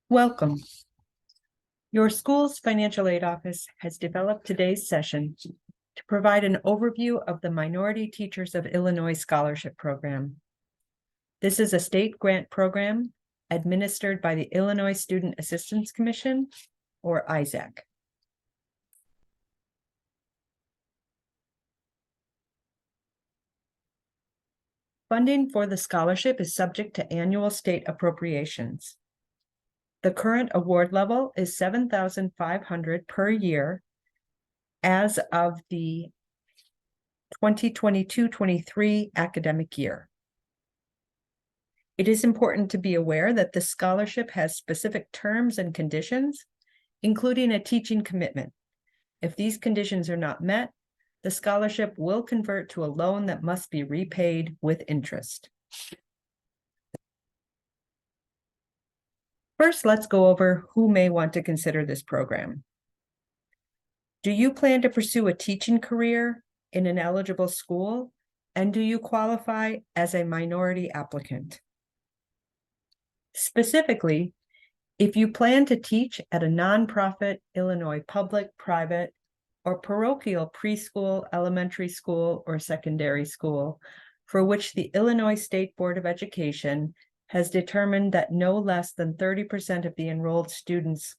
Welcome. Your school's financial aid office has developed today's session to provide an overview of the Minority Teachers of Illinois Scholarship Program. This is a state grant program administered by the Illinois Student Assistance Commission, or ISAC. Funding for the scholarship is subject to annual state appropriations. The current award level is $7,500 per year as of the 2022-23 academic year. It is important to be aware that the scholarship has specific terms and conditions, including a teaching commitment. If these conditions are not met, the scholarship will convert to a loan that must be repaid with interest. First, let's go over who may want to consider this program. Do you plan to pursue a teaching career in an eligible school? And do you qualify as a minority applicant? Specifically, if you plan to teach at a nonprofit Illinois public, private, or parochial preschool, elementary school, or secondary school, for which the Illinois State Board of Education has determined that no less than 30% of the enrolled students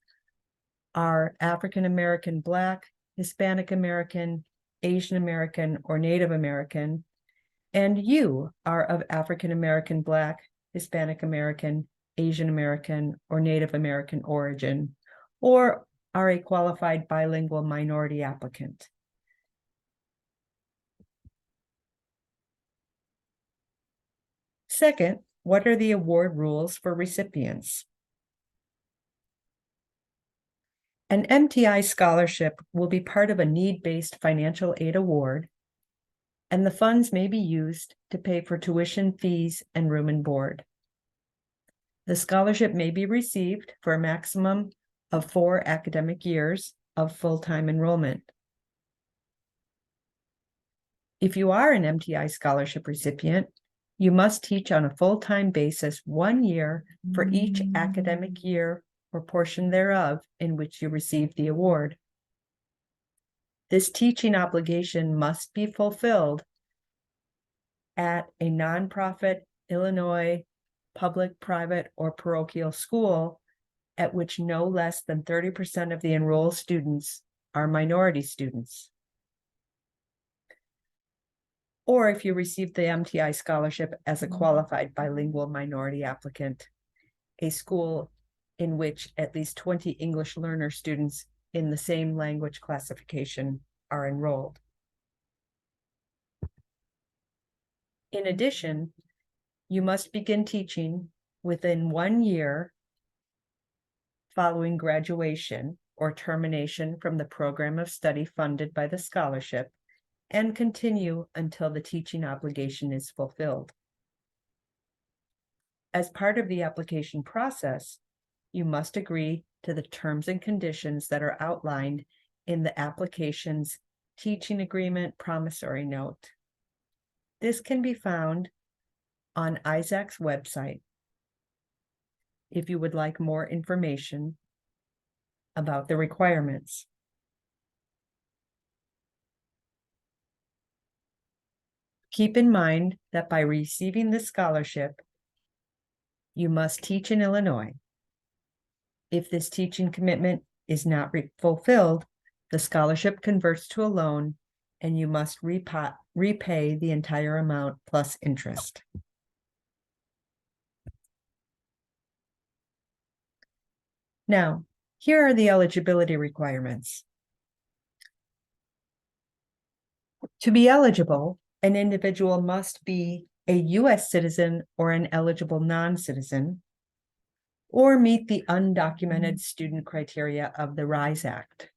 are African American, Black, Hispanic American, Asian American, or Native American, and you are of African American, Black, Hispanic American, Asian American, or Native American origin, or are a qualified bilingual minority applicant. Second, what are the award rules for recipients? An MTI scholarship will be part of a need-based financial aid award, and the funds may be used to pay for tuition, fees, and room and board. The scholarship may be received for a maximum of 4 academic years of full-time enrollment. If you are an MTI scholarship recipient, you must teach on a full-time basis 1 year for each academic year or portion thereof in which you receive the award. This teaching obligation must be fulfilled at a nonprofit Illinois public, private, or parochial school at which no less than 30% of the enrolled students are minority students. Or if you receive the MTI scholarship as a qualified bilingual minority applicant, a school in which at least 20 English learner students in the same language classification are enrolled. In addition, you must begin teaching within 1 year following graduation or termination from the program of study funded by the scholarship, and continue until the teaching obligation is fulfilled. As part of the application process, you must agree to the terms and conditions that are outlined in the application's teaching agreement promissory note. This can be found on ISAC's website if you would like more information about the requirements. Keep in mind that by receiving this scholarship, you must teach in Illinois. If this teaching commitment is not fulfilled, the scholarship converts to a loan and you must repay the entire amount plus interest. Now, here are the eligibility requirements. To be eligible, an individual must be a U.S. citizen or an eligible non-citizen, or meet the undocumented student criteria of the RISE Act.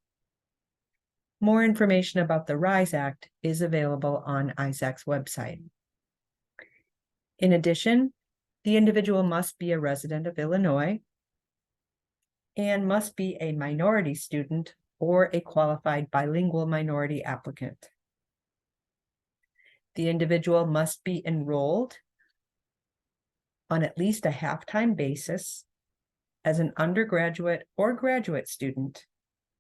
More information about the RISE Act is available on ISAC's website. In addition, the individual must be a resident of Illinois and must be a minority student or a qualified bilingual minority applicant. The individual must be enrolled on at least a half-time basis as an undergraduate or graduate student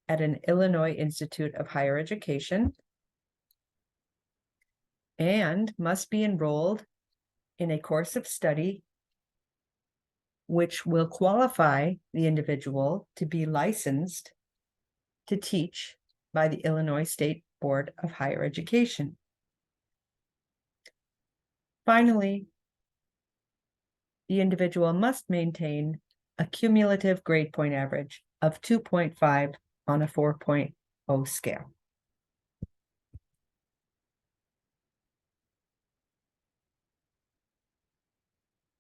at an Illinois Institute of Higher Education and must be enrolled in a course of study which will qualify the individual to be licensed to teach by the Illinois State Board of Higher Education. Finally, the individual must maintain a cumulative grade point average of 2.5 on a 4.0 scale.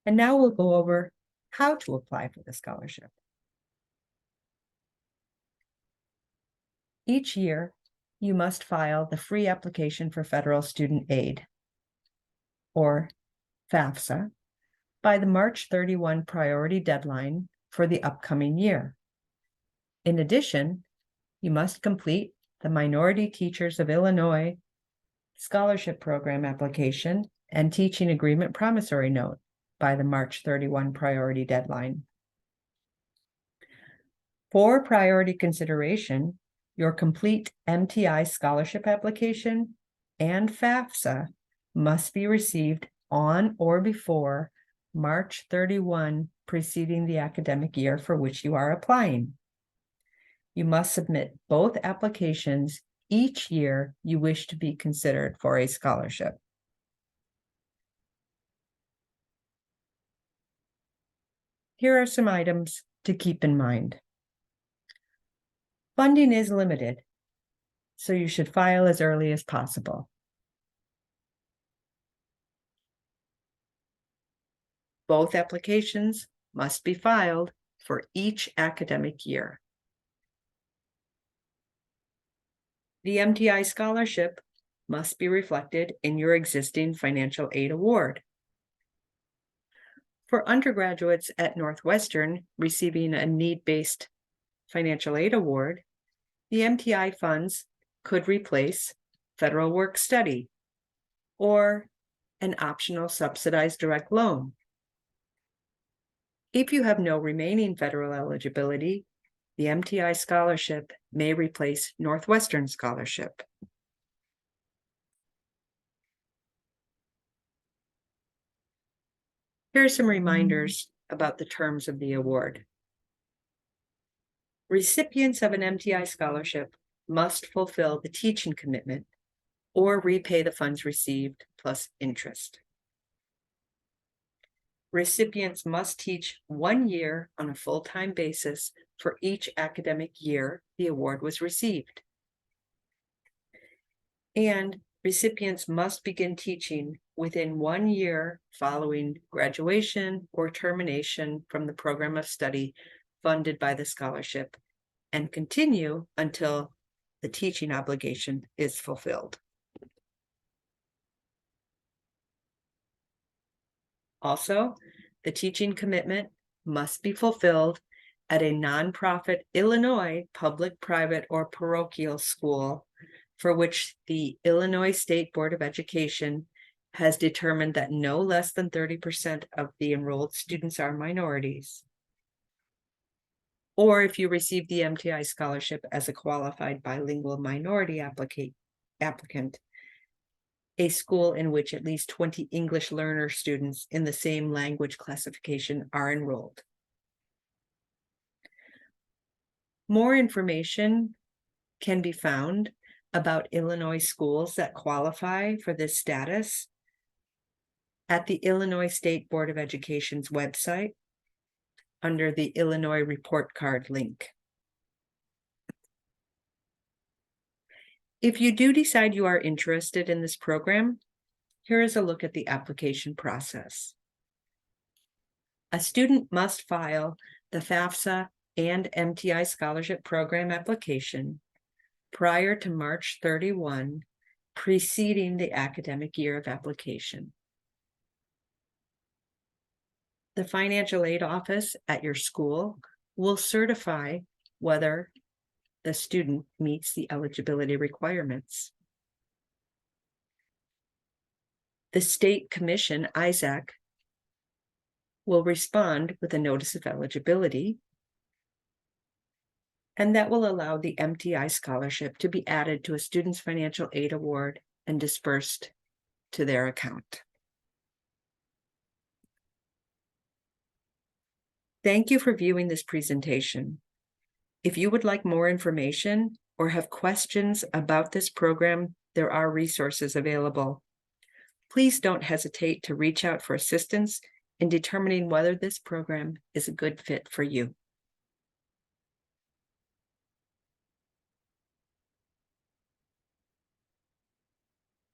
And now we'll go over how to apply for the scholarship. Each year, you must file the free application for federal student aid, or FAFSA, by the March 31 priority deadline for the upcoming year. In addition, you must complete the Minority Teachers of Illinois Scholarship Program application and Teaching Agreement Promissory Note by the March 31 priority deadline. For priority consideration, your complete MTI scholarship application and FAFSA must be received on or before March 31 preceding the academic year for which you are applying. You must submit both applications each year you wish to be considered for a scholarship. Here are some items to keep in mind. Funding is limited, so you should file as early as possible. Both applications must be filed for each academic year. The MTI scholarship must be reflected in your existing financial aid award. For undergraduates at Northwestern receiving a need-based financial aid award, the MTI funds could replace federal work study or an optional subsidized direct loan. If you have no remaining federal eligibility, the MTI scholarship may replace Northwestern scholarship. Here are some reminders about the terms of the award. Recipients of an MTI scholarship must fulfill the teaching commitment or repay the funds received plus interest. Recipients must teach 1 year on a full-time basis for each academic year the award was received. And recipients must begin teaching within 1 year following graduation or termination from the program of study funded by the scholarship and continue until the teaching obligation is fulfilled. Also, the teaching commitment must be fulfilled at a nonprofit Illinois public, private, or parochial school for which the Illinois State Board of Education has determined that no less than 30% of the enrolled students are minorities. Or if you receive the MTI scholarship as a qualified bilingual minority applicant, a school in which at least 20 English learner students in the same language classification are enrolled. More information can be found about Illinois schools that qualify for this status at the Illinois State Board of Education's website under the Illinois Report Card link. If you do decide you are interested in this program, here is a look at the application process. A student must file the FAFSA and MTI scholarship program application prior to March 31, preceding the academic year of application. The financial aid office at your school will certify whether the student meets the eligibility requirements. The state commission, ISAC, will respond with a notice of eligibility, And that will allow the MTI scholarship to be added to a student's financial aid award and dispersed to their account. Thank you for viewing this presentation. If you would like more information or have questions about this program, there are resources available. Please don't hesitate to reach out for assistance in determining whether this program is a good fit for you.